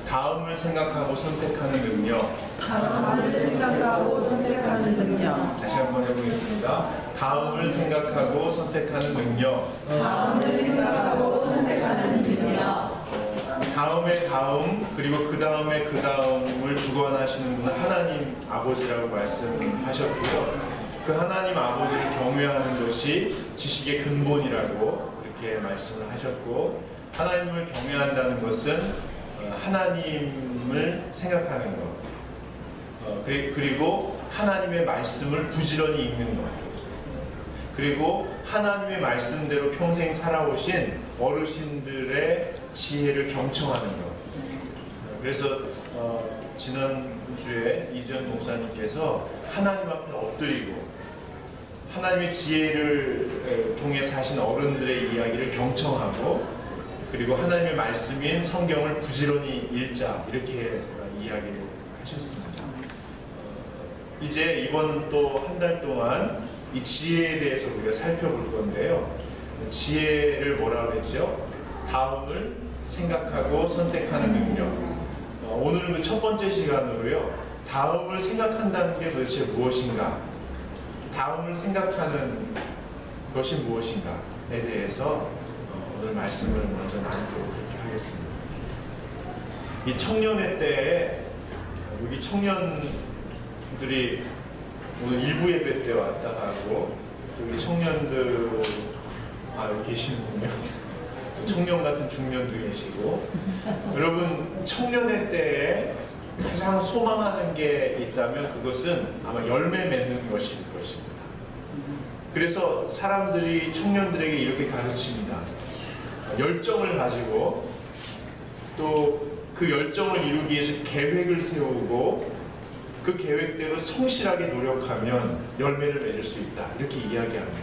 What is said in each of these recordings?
다음을 생각하고 선택하는 능력. 다음을 생각하고 선택하는 능력. 다시 한번 해보겠습니다. 다음을 생각하고 선택하는 능력. 다음을 생각하고 선택하는 능력. 다음의 다음 그리고 그 다음에 그 다음을 주관하시는 분은 하나님 아버지라고 말씀하셨고요. 그 하나님 아버지를 경외하는 것이 지식의 근본이라고 이렇게 말씀을 하셨고, 하나님을 경외한다는 것은 하나님을 생각하는 것, 그리고 하나님의 말씀을 부지런히 읽는 것, 그리고 하나님의 말씀대로 평생 살아오신 어르신들의 지혜를 경청하는 것. 그래서 지난주에 이지연 목사님께서 하나님 앞에 엎드리고 하나님의 지혜를 통해 사신 어른들의 이야기를 경청하고, 그리고 하나님의 말씀인 성경을 부지런히 읽자, 이렇게 이야기를 하셨습니다. 이제 이번 또 한 달 동안 이 지혜에 대해서 우리가 살펴볼 건데요. 지혜를 뭐라 그랬죠? 다음을 생각하고 선택하는 능력. 오늘은 그 첫 번째 시간으로요, 다음을 생각한다는 게 도대체 무엇인가, 다음을 생각하는 것이 무엇인가에 대해서 오늘 말씀을 먼저 나누도록 하겠습니다. 이 청년회 때에 여기 청년들이 오늘 일부 예배 때 왔다 가고, 여기 청년들 여기 계시는군요. 청년 같은 중년도 계시고, 여러분 청년회 때에 가장 소망하는 게 있다면 그것은 아마 열매 맺는 것일 것입니다. 그래서 사람들이 청년들에게 이렇게 가르칩니다. 열정을 가지고 또 그 열정을 이루기 위해서 계획을 세우고 그 계획대로 성실하게 노력하면 열매를 맺을 수 있다, 이렇게 이야기합니다.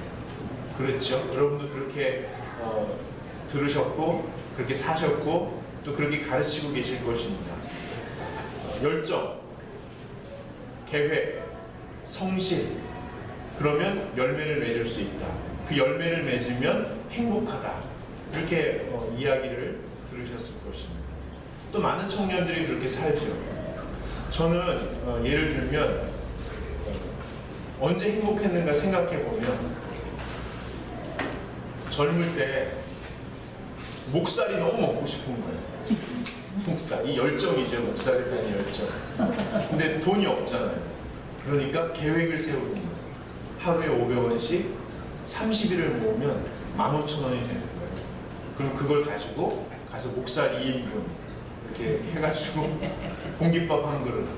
그렇죠? 여러분도 그렇게 들으셨고 그렇게 사셨고 또 그렇게 가르치고 계실 것입니다. 열정, 계획, 성실, 그러면 열매를 맺을 수 있다. 그 열매를 맺으면 행복하다, 이렇게 이야기를 들으셨을 것입니다. 또 많은 청년들이 그렇게 살죠. 저는 예를 들면 언제 행복했는가 생각해 보면, 젊을 때 목살이 너무 먹고 싶은 거예요. 목살, 이 열정이죠. 목살에 대한 열정. 근데 돈이 없잖아요. 그러니까 계획을 세우는 거예요. 하루에 500원씩 30일을 모으면 15,000원이 되는 거예요. 그럼 그걸 가지고 가서 목살 2인분 이렇게 해가지고 공깃밥 한 그릇,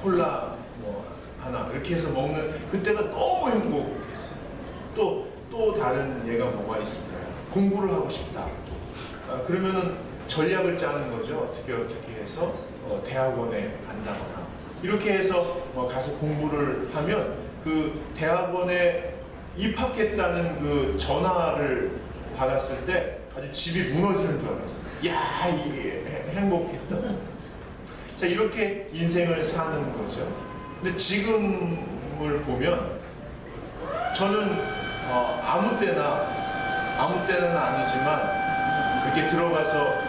콜라 뭐 하나 이렇게 해서 먹는, 그때가 너무 행복했어요. 또 다른 예가 뭐가 있을까요? 공부를 하고 싶다. 그러면은 전략을 짜는 거죠. 어떻게 해서 대학원에 간다거나 이렇게 해서 가서 공부를 하면 그 대학원에 입학했다는 그 전화를 받았을 때 아주 집이 무너지는 줄 알았어요. 야, 이게 행복했다. 자, 이렇게 인생을 사는 거죠. 근데 지금을 보면 저는 아무 때는 아니지만 그렇게 들어가서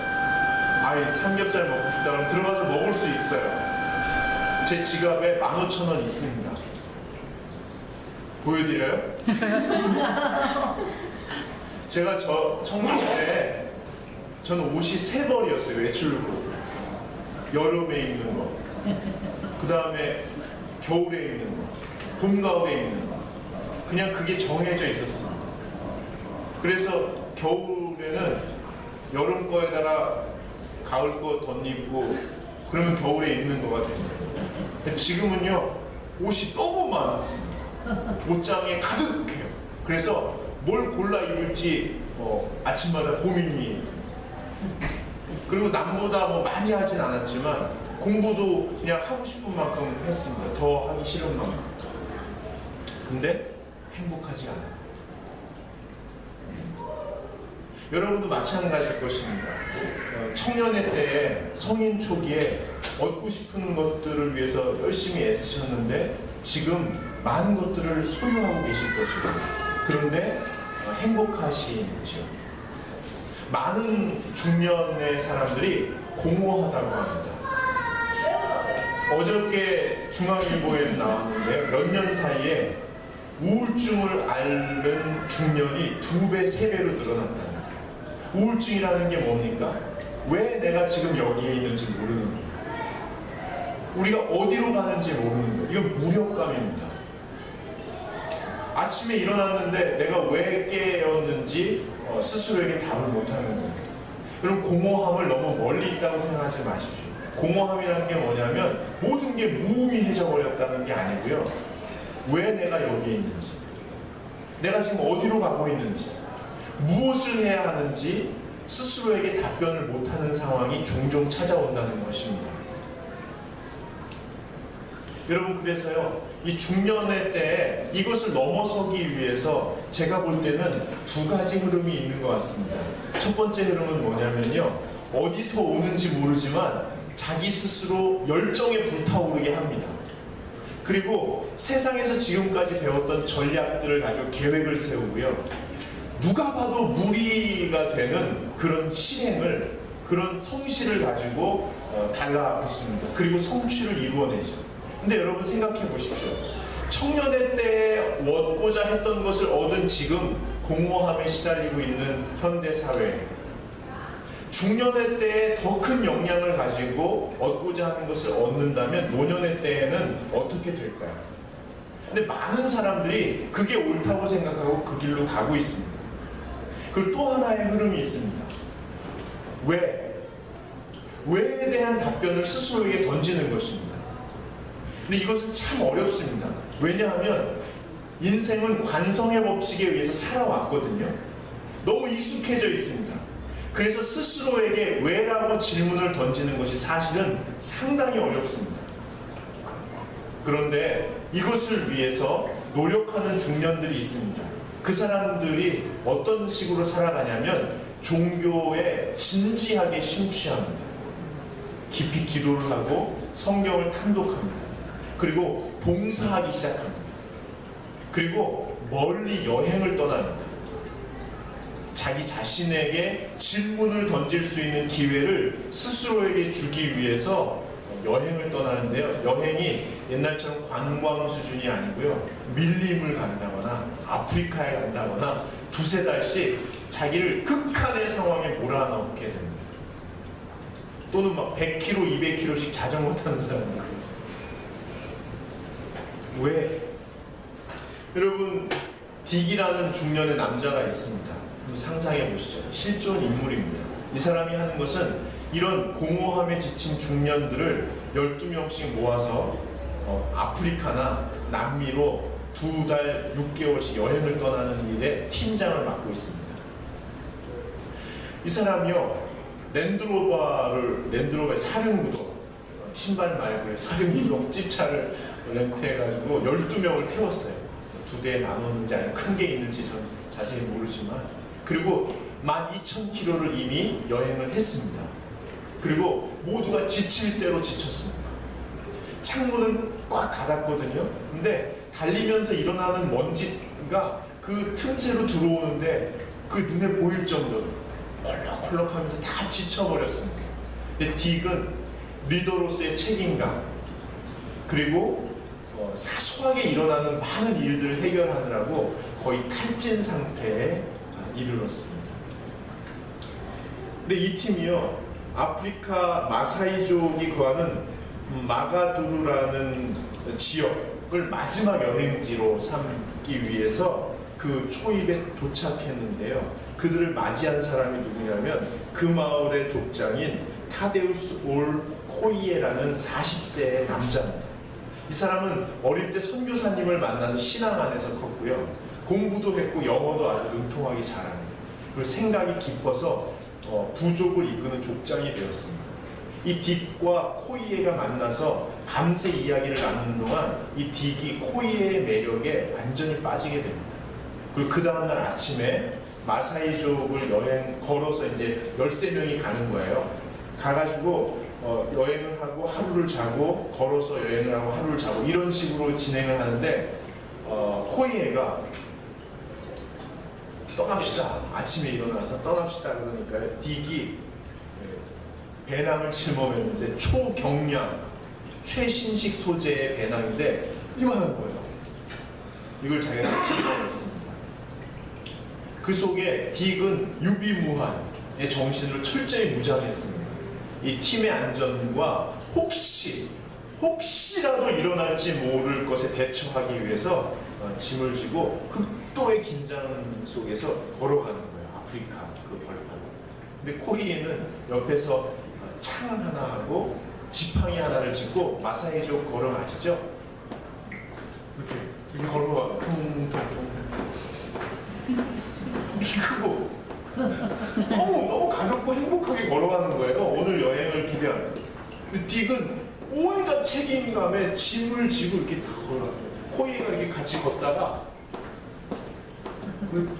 삼겹살 먹고 싶다 그러면 들어가서 먹을 수 있어요. 제 지갑에 15,000원 있습니다. 보여드려요? 제가 청년 때 저는 옷이 3벌이었어요. 외출복. 여름에 입는 거, 그 다음에 겨울에 입는 거, 봄, 가을에 입는 거. 그냥 그게 정해져 있었습니다. 그래서 겨울에는 여름 거에다가 가을 거 덧입고 그러면 겨울에 입는 거가 됐어요. 근데 지금은요, 옷이 너무 많았습니다. 옷장에 가득해요. 그래서 뭘 골라 입을지 아침마다 고민이. 그리고 남보다 많이 하진 않았지만 공부도 그냥 하고 싶은 만큼 했습니다. 더 하기 싫은 만큼. 근데 행복하지 않아요. 여러분도 마찬가지일 것입니다. 청년의 때에, 성인 초기에 얻고 싶은 것들을 위해서 열심히 애쓰셨는데 지금 많은 것들을 소유하고 계실 것이고, 그런데 행복하시죠. 많은 중년의 사람들이 공허하다고 합니다. 어저께 중앙일보에 나왔는데요. 몇 년 사이에 우울증을 앓는 중년이 2배, 3배로 늘어났다. 우울증이라는 게 뭡니까? 왜 내가 지금 여기에 있는지 모르는 거예요. 우리가 어디로 가는지 모르는 거예요. 이건 무력감입니다. 아침에 일어났는데 내가 왜 깨었는지 스스로에게 답을 못하는 거예요. 그럼 공허함을 너무 멀리 있다고 생각하지 마십시오. 공허함이라는 게 뭐냐면 모든 게 무의미해져 버렸다는 게 아니고요. 왜 내가 여기에 있는지, 내가 지금 어디로 가고 있는지, 무엇을 해야 하는지 스스로에게 답변을 못하는 상황이 종종 찾아온다는 것입니다. 여러분, 그래서요, 이 중년의 때에 이것을 넘어서기 위해서 제가 볼 때는 2가지 흐름이 있는 것 같습니다. 첫 번째 흐름은 뭐냐면요, 어디서 오는지 모르지만 자기 스스로 열정에 불타오르게 합니다. 그리고 세상에서 지금까지 배웠던 전략들을 가지고 계획을 세우고요, 누가 봐도 무리가 되는 그런 실행을, 그런 성실을 가지고 달라붙습니다. 그리고 성취를 이루어내죠. 근데 여러분 생각해 보십시오. 청년의 때에 얻고자 했던 것을 얻은 지금 공허함에 시달리고 있는 현대사회, 중년의 때에 더 큰 역량을 가지고 얻고자 하는 것을 얻는다면 노년의 때에는 어떻게 될까요? 근데 많은 사람들이 그게 옳다고 생각하고 그 길로 가고 있습니다. 그리고 또 하나의 흐름이 있습니다. 왜에 대한 답변을 스스로에게 던지는 것입니다. 근데 이것은 참 어렵습니다. 왜냐하면 인생은 관성의 법칙에 의해서 살아왔거든요. 너무 익숙해져 있습니다. 그래서 스스로에게 왜라고 질문을 던지는 것이 사실은 상당히 어렵습니다. 그런데 이것을 위해서 노력하는 중년들이 있습니다. 그 사람들이 어떤 식으로 살아가냐면 종교에 진지하게 심취합니다. 깊이 기도를 하고 성경을 탐독합니다. 그리고 봉사하기 시작합니다. 그리고 멀리 여행을 떠납니다. 자기 자신에게 질문을 던질 수 있는 기회를 스스로에게 주기 위해서 여행을 떠나는데요. 여행이 옛날처럼 관광 수준이 아니고요. 밀림을 간다거나 아프리카에 간다거나 2-3달씩 자기를 극한의 상황에 몰아넣게 됩니다. 또는 막 100km, 200km씩 자전거 타는 사람들이 있어요. 왜? 여러분, 딕이라는 중년의 남자가 있습니다. 한번 상상해 보시죠. 실존 인물입니다. 이 사람이 하는 것은 이런 공허함에 지친 중년들을 12명씩 모아서 아프리카나 남미로 2달 6개월씩 여행을 떠나는 일에 팀장을 맡고 있습니다. 이 사람이요, 랜드로버의 사륜구동, 신발 말고의 사륜구동 찝차를 렌트해가지고 12명을 태웠어요. 2대에 나눴는지 아니면 큰 게 있는지 전 자세히 모르지만, 그리고 12,000km를 이미 여행을 했습니다. 그리고 모두가 지칠 대로 지쳤습니다. 창문은 꽉 닫았거든요. 근데 달리면서 일어나는 먼지가 그 틈새로 들어오는데 그 눈에 보일 정도로 콜록콜록하면서 다 지쳐버렸습니다. 근데 딕은 리더로서의 책임감, 그리고 사소하게 일어나는 많은 일들을 해결하느라고 거의 탈진 상태에 이르렀습니다. 근데 이 팀이요, 아프리카 마사이족이 거하는 마가두루라는 지역을 마지막 여행지로 삼기 위해서 그 초입에 도착했는데요. 그들을 맞이한 사람이 누구냐면 그 마을의 족장인 타데우스 올 코이에라는 40세의 남자입니다. 이 사람은 어릴 때 선교사님을 만나서 신앙 안에서 컸고요. 공부도 했고 영어도 아주 능통하게 잘합니다. 그리고 생각이 깊어서 부족을 이끄는 족장이 되었습니다. 이 딕과 코이에가 만나서 밤새 이야기를 나누는 동안 이 딕이 코이에의 매력에 완전히 빠지게 됩니다. 그리고 그 다음날 아침에 마사이족을 걸어서 이제 13명이 가는 거예요. 가가지고 여행을 하고 하루를 자고, 걸어서 여행을 하고 하루를 자고, 이런 식으로 진행을 하는데 코이에가 떠납시다, 아침에 일어나서 떠납시다 그러니까요, 딕이 배낭을 짊어맸는데 초경량 최신식 소재의 배낭인데 이만한 거예요. 이걸 자기가 집어냈습니다. 그 속에 딕은 유비무환의 정신으로 철저히 무장했습니다. 이 팀의 안전과 혹시라도 일어날지 모를 것에 대처하기 위해서 짐을 지고 극도의 긴장 속에서 걸어가는 거예요. 아프리카 그 벌판을. 근데 코이에는 옆에서 창 하나 하고 지팡이 하나를 짚고 마사이족 걸음 아시죠? 이렇게 걸어가요. 키 크고 너무 가볍고 행복하게 걸어가는 거예요. 오늘 여행을 기대하는. 딕은 온갖 책임감에 짐을 지고 이렇게 다 걸어가요. 코이가 이렇게 같이 걷다가 그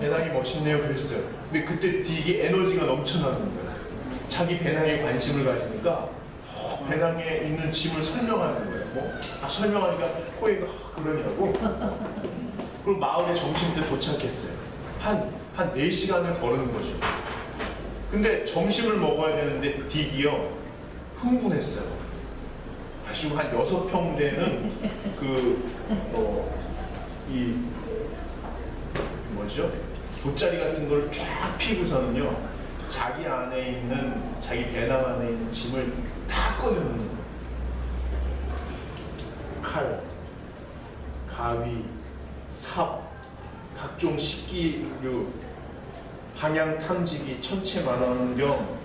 배낭이 멋있네요 그랬어요. 근데 그때 딕이 에너지가 넘쳐나는 거예요. 자기 배낭에 관심을 가지니까 배낭에 있는 짐을 설명하는 거예요. 설명하니까 코이가 그러냐고. 그리고 마을에 점심때 도착했어요. 한 4시간을 걸은 거죠. 근데 점심을 먹어야 되는데 딕이요 흥분했어요. 아주 한 6평 되는 돗자리 같은 걸 쫙 피고서는요 자기 배낭 안에 있는 짐을 다 꺼내는 거예요. 칼, 가위, 삽, 각종 식기류, 방향 탐지기, 천체 만원경,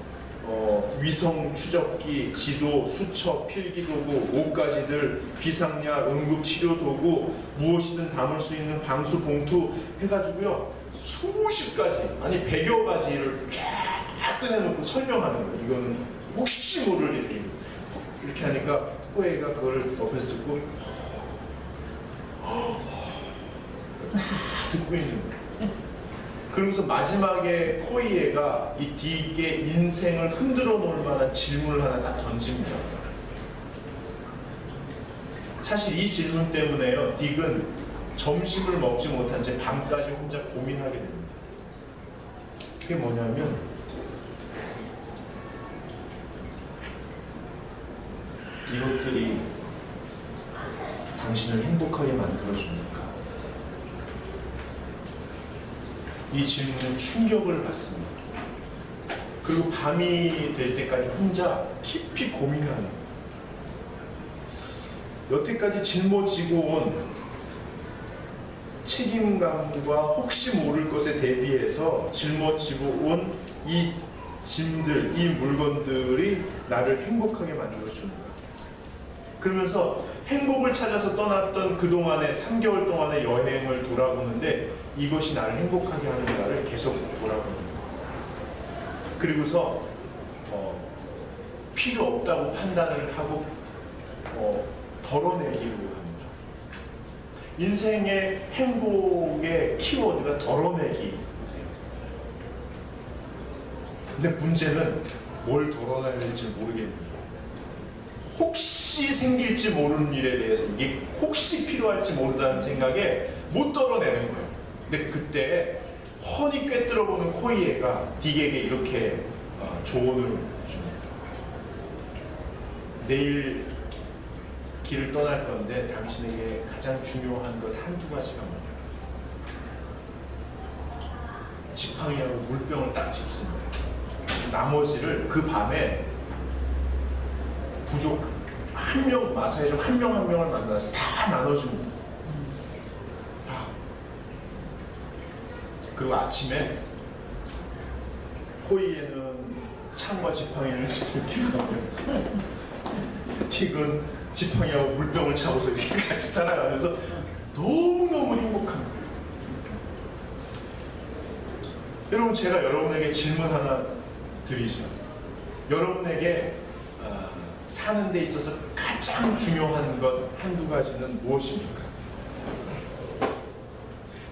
위성 추적기, 지도, 수첩, 필기도구, 옷가지들, 비상약, 응급치료도구, 무엇이든 담을 수 있는 방수 봉투 해가지고요 수십 가지, 아니 100여 가지를 쫙 꺼내놓고 설명하는 거예요. 이거는 혹시 모를 일이. 이렇게 하니까 코에가 그걸 옆에서 듣고 듣고 있는 거예요. 그러면서 마지막에 코이에가 이 딕의 인생을 흔들어 놓을 만한 질문을 하나 딱 던집니다. 사실 이 질문 때문에요 딕은 점심을 먹지 못한 채 밤까지 혼자 고민하게 됩니다. 그게 뭐냐면 이것들이 당신을 행복하게 만들어줍니까? 이 질문은 충격을 받습니다. 그리고 밤이 될 때까지 혼자 깊이 고민하는, 여태까지 짊어지고 온 책임감과 혹시 모를 것에 대비해서 짊어지고 온 이 짐들, 이 물건들이 나를 행복하게 만들어주는 거야. 그러면서 행복을 찾아서 떠났던 그동안의 3개월 동안의 여행을 돌아보는데 이것이 나를 행복하게 하는가를 계속 돌아보는 거예요. 그리고서 필요 없다고 판단을 하고 덜어내기로 합니다. 인생의 행복의 키워드가 덜어내기. 근데 문제는 뭘 덜어내야 될지 모르겠네요. 혹시 생길지 모르는 일에 대해서 이게 혹시 필요할지 모른다는 생각에 못 덜어내는 거예요. 근데 그때 훤히 꿰뚫어보는 코이에가 딕에게 이렇게 조언을 줍니다. 내일 길을 떠날 건데 당신에게 가장 중요한 것 한두 가지가 뭐냐. 지팡이하고 물병을 딱 짚습니다. 나머지를 그 밤에 부족 한 명, 마사이족 한 명 한 명을 만나서 다 나눠줍니다. 그리고 아침에 코이에는 창과 지팡이를 이렇게 가면 틱은 지팡이하고 물병을 차고서 이렇게 같이 따라가면서 너무너무 행복한 거예요. 여러분, 제가 여러분에게 질문 하나 드리죠. 여러분에게 사는 데 있어서 가장 중요한 것 한두 가지는 무엇입니까?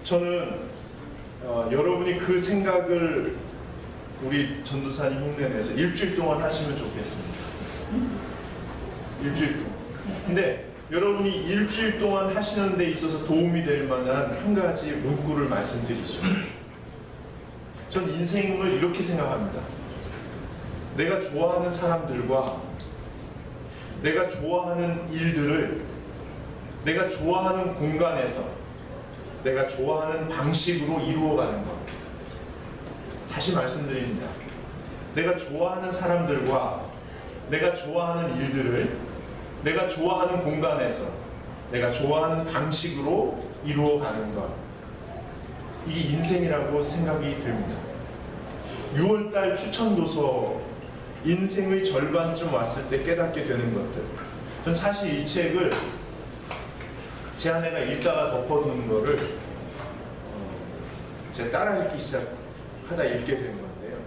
저는 여러분이 그 생각을 우리 전도사님 흉내내서 일주일 동안 하시면 좋겠습니다. 일주일 동안. 근데 여러분이 일주일 동안 하시는 데 있어서 도움이 될 만한 한 가지 문구를 말씀드리죠. 전 인생을 이렇게 생각합니다. 내가 좋아하는 사람들과 내가 좋아하는 일들을 내가 좋아하는 공간에서 내가 좋아하는 방식으로 이루어가는 것. 다시 말씀드립니다. 내가 좋아하는 사람들과 내가 좋아하는 일들을 내가 좋아하는 공간에서 내가 좋아하는 방식으로 이루어가는 것. 이게 인생이라고 생각이 듭니다. 6월달 추천도서 인생의 절반쯤 왔을 때 깨닫게 되는 것들. 전 사실 이 책을 제 아내가 읽다가 덮어두는 거를 제가 따라 읽기 시작하다 읽게 된 건데요.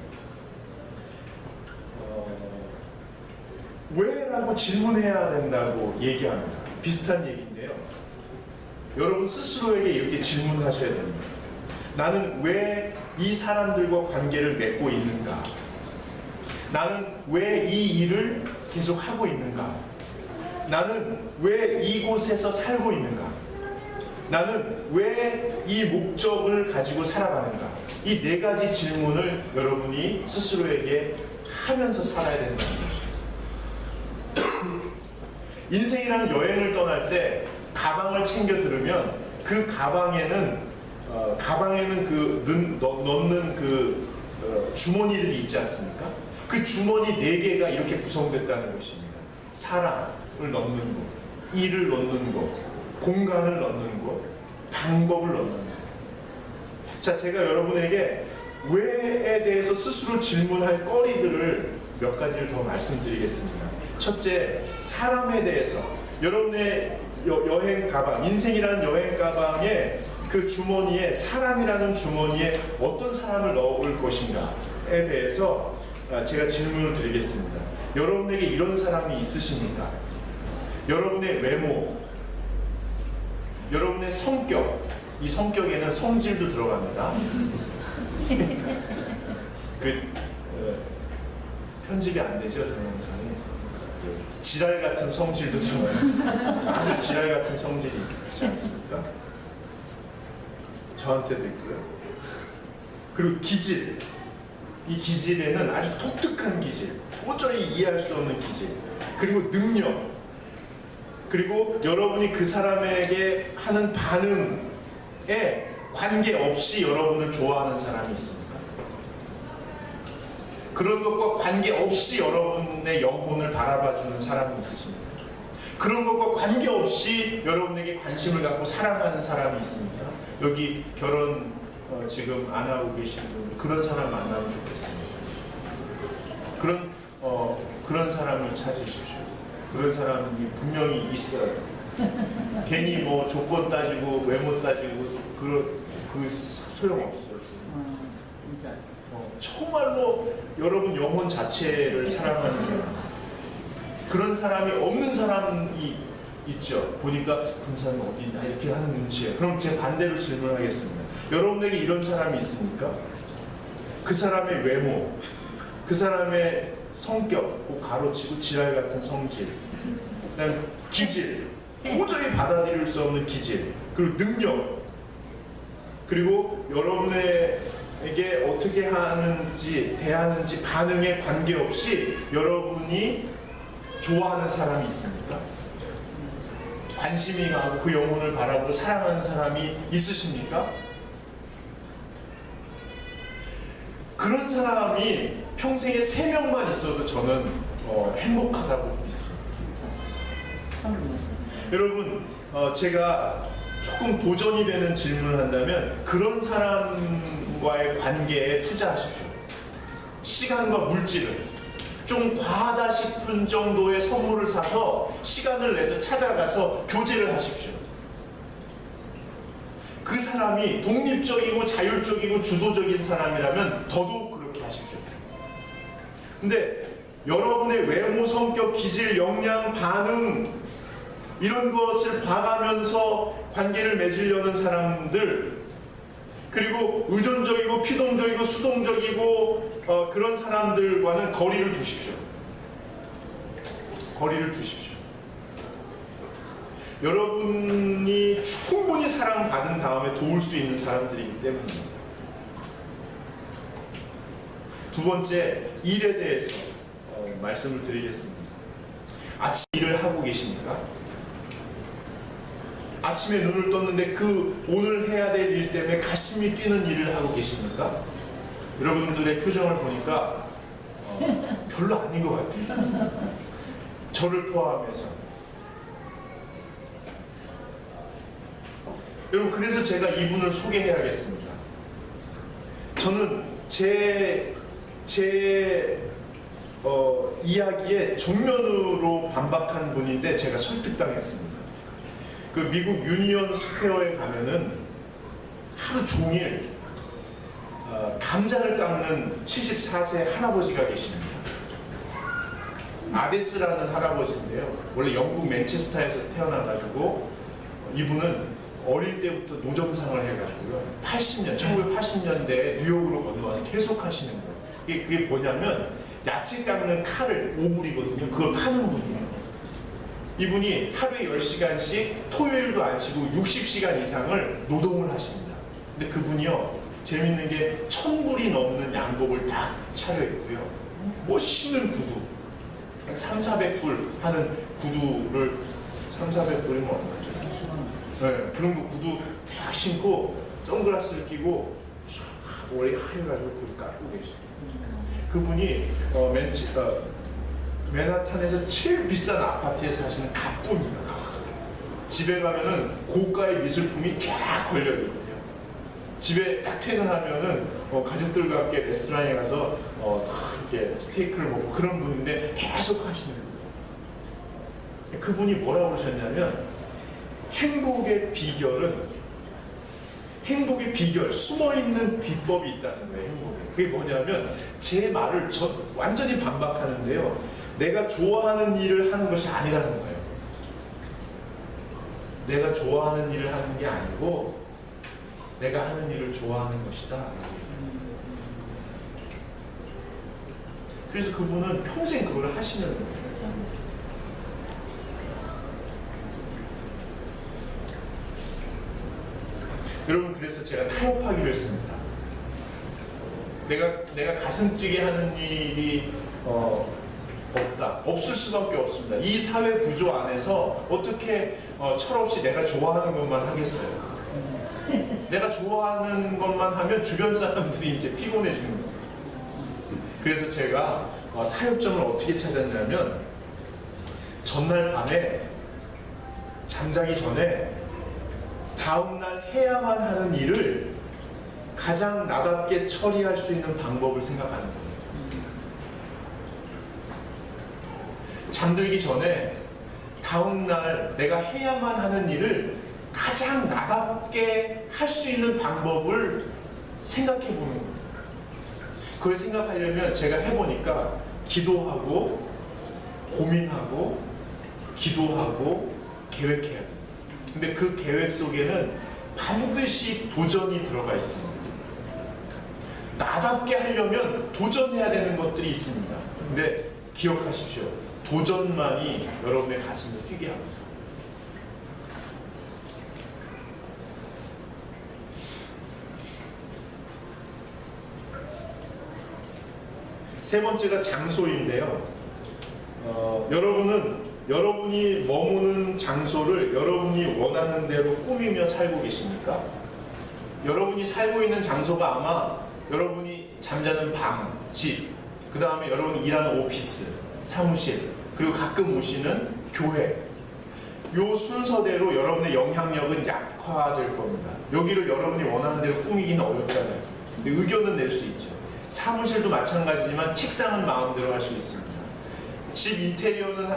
왜? 라고 질문해야 된다고 얘기합니다. 비슷한 얘기인데요. 여러분 스스로에게 이렇게 질문하셔야 됩니다. 나는 왜 이 사람들과 관계를 맺고 있는가? 나는 왜 이 일을 계속 하고 있는가? 나는 왜 이곳에서 살고 있는가? 나는 왜 이 목적을 가지고 살아가는가? 이 네 가지 질문을 여러분이 스스로에게 하면서 살아야 된다는 것입니다. 인생이라는 여행을 떠날 때 가방을 챙겨 들으면 그 가방에는 넣는 주머니들이 있지 않습니까? 그 주머니 4개가 이렇게 구성됐다는 것입니다. 사랑을 넣는 것, 일을 넣는 것, 공간을 넣는 것, 방법을 넣는 것. 자, 제가 여러분에게 왜에 대해서 스스로 질문할 거리들을 몇 가지를 더 말씀드리겠습니다. 첫째, 사람에 대해서. 여러분의 여행 가방, 인생이라는 여행 가방에 그 주머니에, 사람이라는 주머니에 어떤 사람을 넣을 것인가에 대해서 제가 질문을 드리겠습니다. 여러분에게 이런 사람이 있으십니까? 여러분의 외모, 여러분의 성격, 이 성격에는 성질도 들어갑니다. 편집이 안 되죠, 동영상이. 지랄 같은 성질도 들어가요. 아주 지랄 같은 성질이 있지 않습니까? 저한테도 있고요. 그리고 기질. 이 기질에는 아주 독특한 기질, 도저히 이해할 수 없는 기질, 그리고 능력, 그리고 여러분이 그 사람에게 하는 반응에 관계없이 여러분을 좋아하는 사람이 있습니다. 그런 것과 관계없이 여러분의 영혼을 바라봐주는 사람이 있으십니다. 그런 것과 관계없이 여러분에게 관심을 갖고 사랑하는 사람이 있습니다. 여기 결혼 지금 안 하고 계신 분, 그런 사람 만나면 좋겠습니다. 그런 사람을 찾으십시오. 그런 사람이 분명히 있어요. 괜히 뭐 조건 따지고 외모 따지고 그 소용없어요. 진짜. 정말로 여러분 영혼 자체를 사랑하는 사람. 그런 사람이 없는 사람이 있죠. 보니까 그런 사람이 어디 있나 이렇게 하는 눈치예요. 그럼 제가 반대로 질문하겠습니다. 여러분에게 이런 사람이 있습니까? 그 사람의 외모, 그 사람의 성격, 꼭 가로치고 지랄 같은 성질, 그다음 기질, 도저히 받아들일 수 없는 기질, 그리고 능력, 그리고 여러분에게 어떻게 하는지, 대하는지 반응에 관계없이 여러분이 좋아하는 사람이 있습니까? 관심이 가고 그 영혼을 바라보고 사랑하는 사람이 있으십니까? 그런 사람이 평생에 3명만 있어도 저는 행복하다고 믿습니다. 여러분, 제가 조금 도전이 되는 질문을 한다면 그런 사람과의 관계에 투자하십시오. 시간과 물질을 좀 과하다 싶은 정도의 선물을 사서 시간을 내서 찾아가서 교제를 하십시오. 그 사람이 독립적이고 자율적이고 주도적인 사람이라면 더더욱 그렇게 하십시오. 근데 여러분의 외모, 성격, 기질, 역량, 반응 이런 것을 봐가면서 관계를 맺으려는 사람들, 그리고 의존적이고 피동적이고 수동적이고 그런 사람들과는 거리를 두십시오. 거리를 두십시오. 여러분이 충분히 사랑받은 다음에 도울 수 있는 사람들이기 때문입니다. 두 번째, 일에 대해서 말씀을 드리겠습니다. 아침 일을 하고 계십니까? 아침에 눈을 떴는데 그 오늘 해야 될 일 때문에 가슴이 뛰는 일을 하고 계십니까? 여러분들의 표정을 보니까 별로 아닌 것 같아요. 저를 포함해서. 여러분, 그래서 제가 이분을 소개해야겠습니다. 저는 제 이야기에 정면으로 반박한 분인데 제가 설득당했습니다. 그 미국 유니언 스퀘어에 가면은 하루 종일 감자를 깎는 74세 할아버지가 계십니다. 아데스라는 할아버지인데요. 원래 영국 맨체스터에서 태어나가지고 이분은 어릴 때부터 노점상을 해가지고요. 1980년대에 뉴욕으로 건너와서 계속 하시는 거예요. 그게 뭐냐면 야채 깎는 칼을 오불이거든요. 그걸 파는 분이에요. 이분이 하루에 10시간씩 토요일도 안 쉬고 60시간 이상을 노동을 하십니다. 근데 그분이요, 재밌는 게 1000불이 넘는 양복을 딱 차려입고요. 멋있는 구두, 300~400불 하는 구두를, 300~400불이면 얼마죠? 네, 그런 거 구두 딱 신고 선글라스를 끼고 머리 하얘가지고 그걸 깎고 계십니다. 그분이 맨하탄에서 제일 비싼 아파트에 사시는 갑부입니다. 집에 가면은 고가의 미술품이 쫙 걸려있거든요. 집에 딱 퇴근하면은 가족들과 함께 레스토랑에 가서 이렇게 스테이크를 먹고 그런 분인데 계속 하시는 거예요. 그분이 뭐라고 그러셨냐면 행복의 비결, 숨어있는 비법이 있다는 거예요. 행복에. 그게 뭐냐면 제 말을 완전히 반박하는데요. 내가 좋아하는 일을 하는 것이 아니라는 거예요. 내가 좋아하는 일을 하는 게 아니고 내가 하는 일을 좋아하는 것이다. 그래서 그분은 평생 그걸 하시는 거예요. 여러분, 그래서 제가 타협하기로 했습니다. 내가 가슴 뛰게 하는 일이 없을 수밖에 없습니다. 이 사회 구조 안에서 어떻게 철없이 내가 좋아하는 것만 하겠어요. 내가 좋아하는 것만 하면 주변 사람들이 이제 피곤해지는 거예요. 그래서 제가 타협점을 어떻게 찾았냐면, 전날 밤에 잠자기 전에 다음날 해야만 하는 일을 가장 나답게 처리할 수 있는 방법을 생각하는 거예요. 잠들기 전에 다음날 내가 해야만 하는 일을 가장 나답게 할 수 있는 방법을 생각해 보는 거예요. 그걸 생각하려면 제가 해보니까 기도하고 고민하고 기도하고 계획해야 돼요. 근데 그 계획 속에는 반드시 도전이 들어가 있습니다. 나답게 하려면 도전해야 되는 것들이 있습니다. 근데 기억하십시오. 도전만이 여러분의 가슴을 뛰게 합니다. 세 번째가 장소인데요. 여러분이 머무는 장소를 여러분이 원하는 대로 꾸미며 살고 계십니까? 여러분이 살고 있는 장소가 아마 여러분이 잠자는 방, 집, 그 다음에 여러분이 일하는 오피스, 사무실, 그리고 가끔 오시는 교회, 요 순서대로 여러분의 영향력은 약화될 겁니다. 여기를 여러분이 원하는 대로 꾸미기는 어렵잖아요. 근데 의견은 낼 수 있죠. 사무실도 마찬가지지만 책상은 마음대로 할 수 있습니다. 집 인테리어는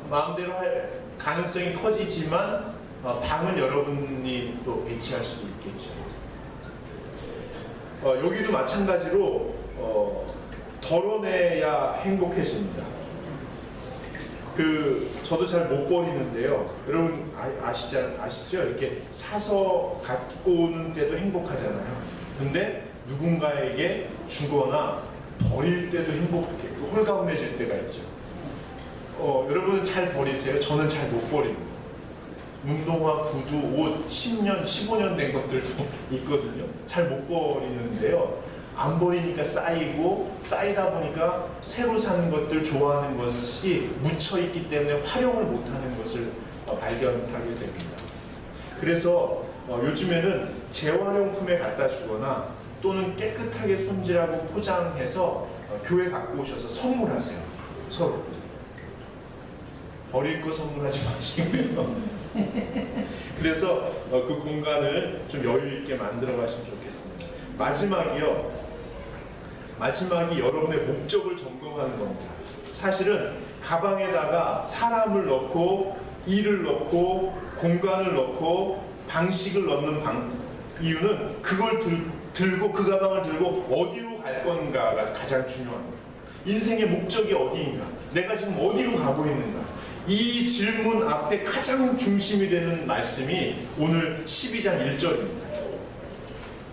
마음대로 할 가능성이 커지지만 방은 여러분이 또 배치할 수도 있겠죠. 여기도 마찬가지로 덜어내야 행복해집니다. 저도 잘 못 버리는데요. 여러분 아시죠? 이렇게 사서 갖고 오는 때도 행복하잖아요. 근데 누군가에게 주거나 버릴 때도 홀가분해질 때가 있죠. 여러분은 잘 버리세요? 저는 잘 못 버립니다. 운동화, 구두, 옷 10년, 15년 된 것들도 있거든요. 잘 못 버리는데요. 안 버리니까 쌓이다 보니까 새로 사는 것들, 좋아하는 것이 묻혀있기 때문에 활용을 못하는 것을 발견하게 됩니다. 그래서 요즘에는 재활용품에 갖다 주거나 또는 깨끗하게 손질하고 포장해서 교회 갖고 오셔서 선물하세요. 서로. 버릴 거 선물하지 마시고요. 그래서 그 공간을 좀 여유 있게 만들어 가시면 좋겠습니다. 마지막이 여러분의 목적을 점검하는 겁니다. 사실은 가방에다가 사람을 넣고 일을 넣고 공간을 넣고 방식을 넣는 이유는 그걸 들고 그 가방을 들고 어디로 갈 건가가 가장 중요합니다. 인생의 목적이 어디인가? 내가 지금 어디로 가고 있는가? 이 질문 앞에 가장 중심이 되는 말씀이 오늘 12장 1절입니다.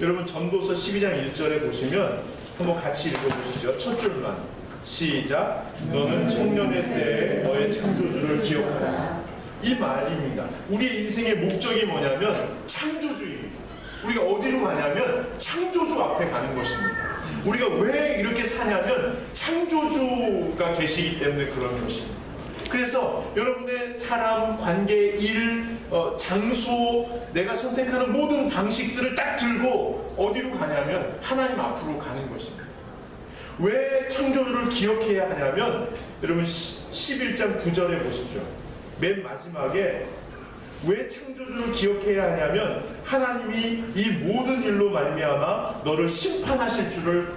여러분 전도서 12장 1절에 보시면 한번 같이 읽어보시죠. 첫 줄만 시작. 너는 청년의 때에 너의 창조주를 기억하라. 이 말입니다. 우리의 인생의 목적이 뭐냐면 창조주입니다. 우리가 어디로 가냐면 창조주 앞에 가는 것입니다. 우리가 왜 이렇게 사냐면 창조주가 계시기 때문에 그런 것입니다. 그래서 여러분의 사람, 관계, 일, 장소, 내가 선택하는 모든 방식들을 딱 들고 어디로 가냐면 하나님 앞으로 가는 것입니다. 왜 창조주를 기억해야 하냐면 여러분 11장 9절에 보십시오. 맨 마지막에 왜 창조주를 기억해야 하냐면 하나님이 이 모든 일로 말미암아 너를 심판하실 줄을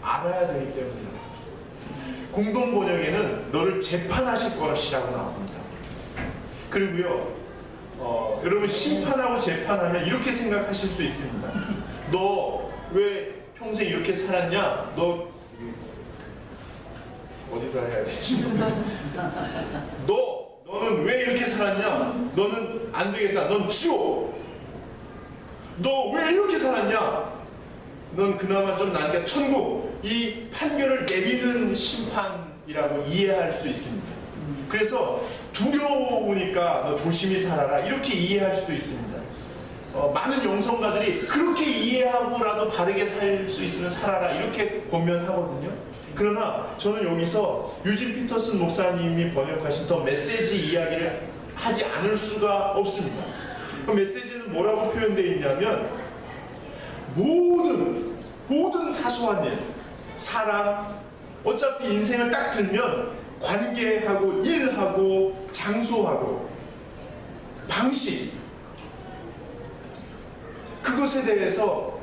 알아야 되기 때문입니다. 공동 번역에는 너를 재판하실 것이라고 나옵니다. 그리고요, 여러분 심판하고 재판하면 이렇게 생각하실 수 있습니다. 너 왜 평생 이렇게 살았냐? 너 어디다 해야 되지? 너는 왜 이렇게 살았냐? 너는 안 되겠다. 넌 지옥. 너 왜 이렇게 살았냐? 넌 그나마 좀 나니까 천국. 이 판결을 내리는 심판이라고 이해할 수 있습니다. 그래서 두려우니까 너 조심히 살아라 이렇게 이해할 수도 있습니다. 많은 영성가들이 그렇게 이해하고라도 바르게 살 수 있으면 살아라 이렇게 권면하거든요. 그러나 저는 여기서 유진 피터슨 목사님이 번역하신 더 메시지 이야기를 하지 않을 수가 없습니다. 그 메시지는 뭐라고 표현되어 있냐면 모든 사소한 일, 사람, 어차피 인생을 딱 들면 관계하고 일하고 장소하고 방식, 그것에 대해서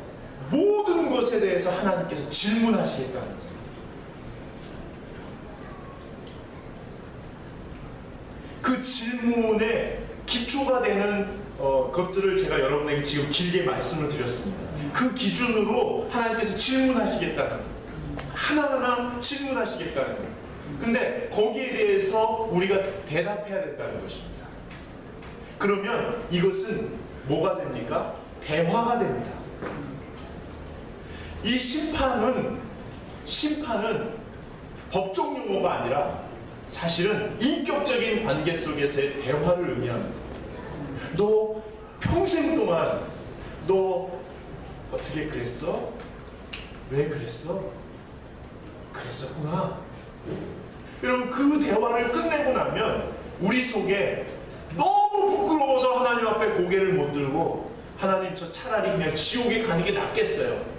모든 것에 대해서 하나님께서 질문하시겠다는 거예요. 그 질문의 기초가 되는 것들을 제가 여러분에게 지금 길게 말씀을 드렸습니다. 그 기준으로 하나님께서 질문하시겠다는 거예요. 하나하나 질문하시겠다는 거예요. 근데 거기에 대해서 우리가 대답해야 된다는 것입니다. 그러면 이것은 뭐가 됩니까? 대화가 됩니다. 이 심판은 법적 용어가 아니라 사실은 인격적인 관계 속에서의 대화를 의미합니다. 너 평생 동안 너 어떻게 그랬어? 왜 그랬어? 그랬었구나. 여러분 그 대화를 끝내고 나면 우리 속에 너무 부끄러워서 하나님 앞에 고개를 못 들고 하나님 저 차라리 그냥 지옥에 가는 게 낫겠어요.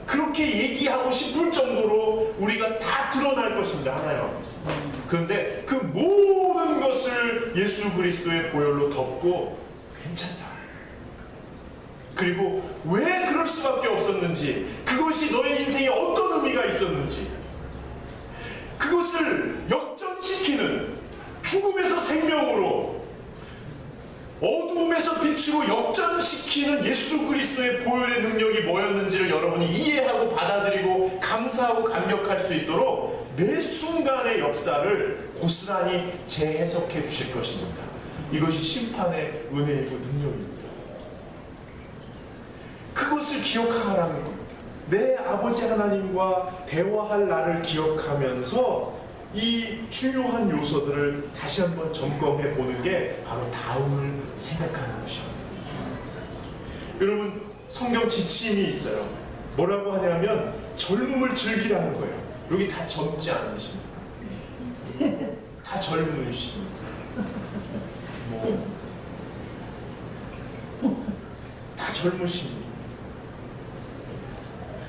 그렇게 얘기하고 싶을 정도로 우리가 다 드러날 것입니다. 하나님 앞에서. 그런데 그 모든 것을 예수 그리스도의 보혈로 덮고 괜찮다. 그리고 왜 그럴 수밖에 없었는지, 그것이 너의 인생에 어떤 의미가 있었는지, 그것을 역전시키는 죽음에서 생명으로, 어두움에서 빛으로 역전시키는 예수 그리스도의 보혈의 능력이 뭐였는지를 여러분이 이해하고 받아들이고 감사하고 감격할 수 있도록 매 순간의 역사를 고스란히 재해석해 주실 것입니다. 이것이 심판의 은혜이고 능력입니다. 그것을 기억하라는 겁니다. 내 아버지 하나님과 대화할 나를 기억하면서 이 중요한 요소들을 다시 한번 점검해 보는 게 바로 다음을 생각하는 것입니다. 여러분 성경 지침이 있어요. 뭐라고 하냐면 젊음을 즐기라는 거예요. 여기 다 젊지 않으십니까? 다 젊으십니까? 다 젊으십니까?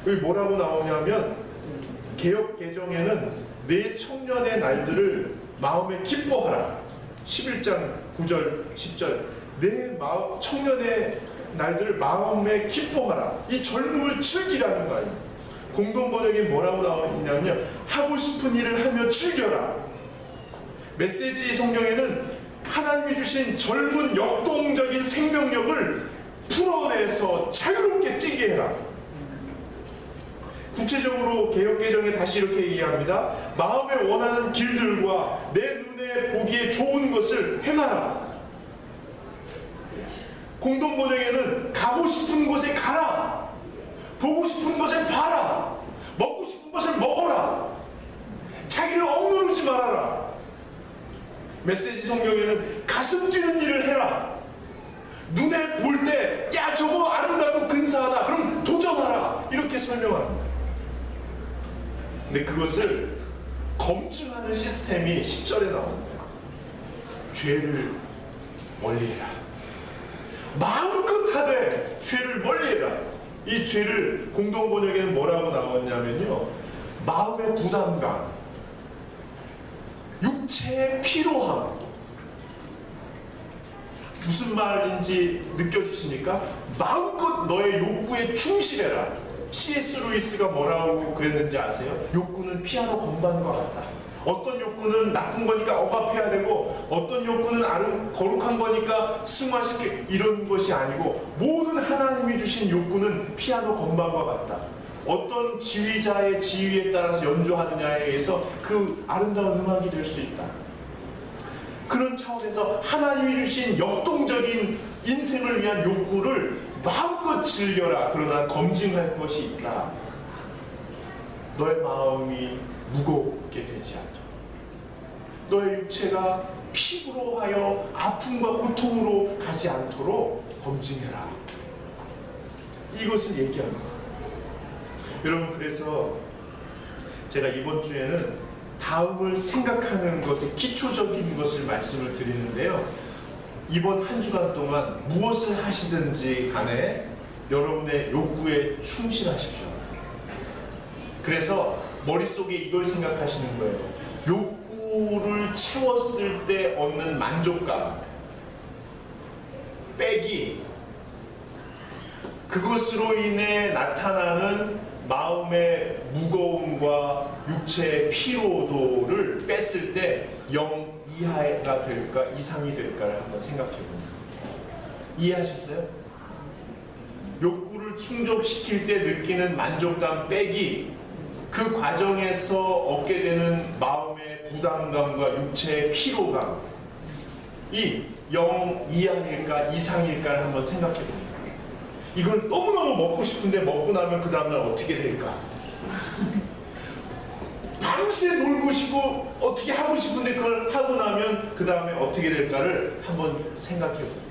여기 뭐라고 나오냐면 개역 개정에는 내 청년의 날들을 마음에 기뻐하라. 11장 9절 10절 내 청년의 날들을 마음에 기뻐하라. 이 젊음을 즐기라는 거예요. 공동 번역에 뭐라고 나오냐면요, 하고 싶은 일을 하며 즐겨라. 메시지 성경에는 하나님이 주신 젊은 역동적인 생명력을 풀어내서 자유롭게 뛰게 해라. 구체적으로 개역개정에 다시 이렇게 얘기합니다. 마음에 원하는 길들과 내 눈에 보기에 좋은 것을 행하라. 공동번역에는 가고 싶은 곳에 가라. 보고 싶은 것을 봐라. 먹고 싶은 것을 먹어라. 자기를 억누르지 말아라. 메시지 성경에는 가슴 뛰는 일을 해라. 눈에 볼 때 야 저거 아름답고 근사하다. 그럼 도전하라. 이렇게 설명합니다. 근데 그것을 검증하는 시스템이 10절에 나옵니다. 죄를 멀리해라. 마음껏 하되 죄를 멀리해라. 이 죄를 공동번역에는 뭐라고 나왔냐면요, 마음의 부담감, 육체의 피로함. 무슨 말인지 느껴지십니까? 마음껏 너의 욕구에 충실해라. C.S. 루이스가 뭐라고 그랬는지 아세요? 욕구는 피아노 건반과 같다. 어떤 욕구는 나쁜 거니까 억압해야 되고, 어떤 욕구는 거룩한 거니까 승화시켜, 이런 것이 아니고, 모든 하나님이 주신 욕구는 피아노 건반과 같다. 어떤 지휘자의 지휘에 따라서 연주하느냐에 의해서 그 아름다운 음악이 될 수 있다. 그런 차원에서 하나님이 주신 역동적인 인생을 위한 욕구를 마음껏 즐겨라. 그러나 검증할 것이 있다. 너의 마음이 무겁게 되지 않도록, 너의 육체가 피부로 하여 아픔과 고통으로 가지 않도록 검증해라. 이것을 얘기합니다. 여러분, 그래서 제가 이번 주에는 다음을 생각하는 것의 기초적인 것을 말씀을 드리는데요, 이번 한 주간 동안 무엇을 하시든지 간에 여러분의 욕구에 충실하십시오. 그래서 머릿속에 이걸 생각하시는 거예요. 욕구를 채웠을 때 얻는 만족감 빼기, 그것으로 인해 나타나는 마음의 무거움과 육체의 피로도를 뺐을 때 0 이하가 될까 이상이 될까를 한번 생각해 봅니다. 이해하셨어요? 욕구를 충족시킬 때 느끼는 만족감 빼기, 그 과정에서 얻게 되는 마음의 부담감과 육체의 피로감, 이 0 이하일까 이상일까를 한번 생각해 봅니다. 이걸 너무너무 먹고 싶은데 먹고 나면 그 다음날 어떻게 될까? 밤새 놀고 싶고 어떻게 하고 싶은데 그걸 하고 나면 그 다음에 어떻게 될까를 한번 생각해 봅니다.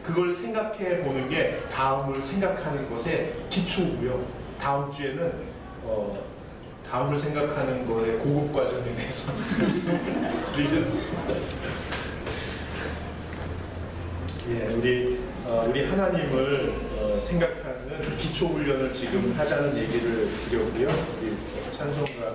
그걸 생각해 보는 게 다음을 생각하는 것의 기초고요. 다음 주에는 다음을 생각하는 것의 고급 과정에 대해서 말씀을 드리겠습니다. 예, 우리 하나님을 생각하는 기초 훈련을 지금 하자는 얘기를 드렸고요. 우리 찬송가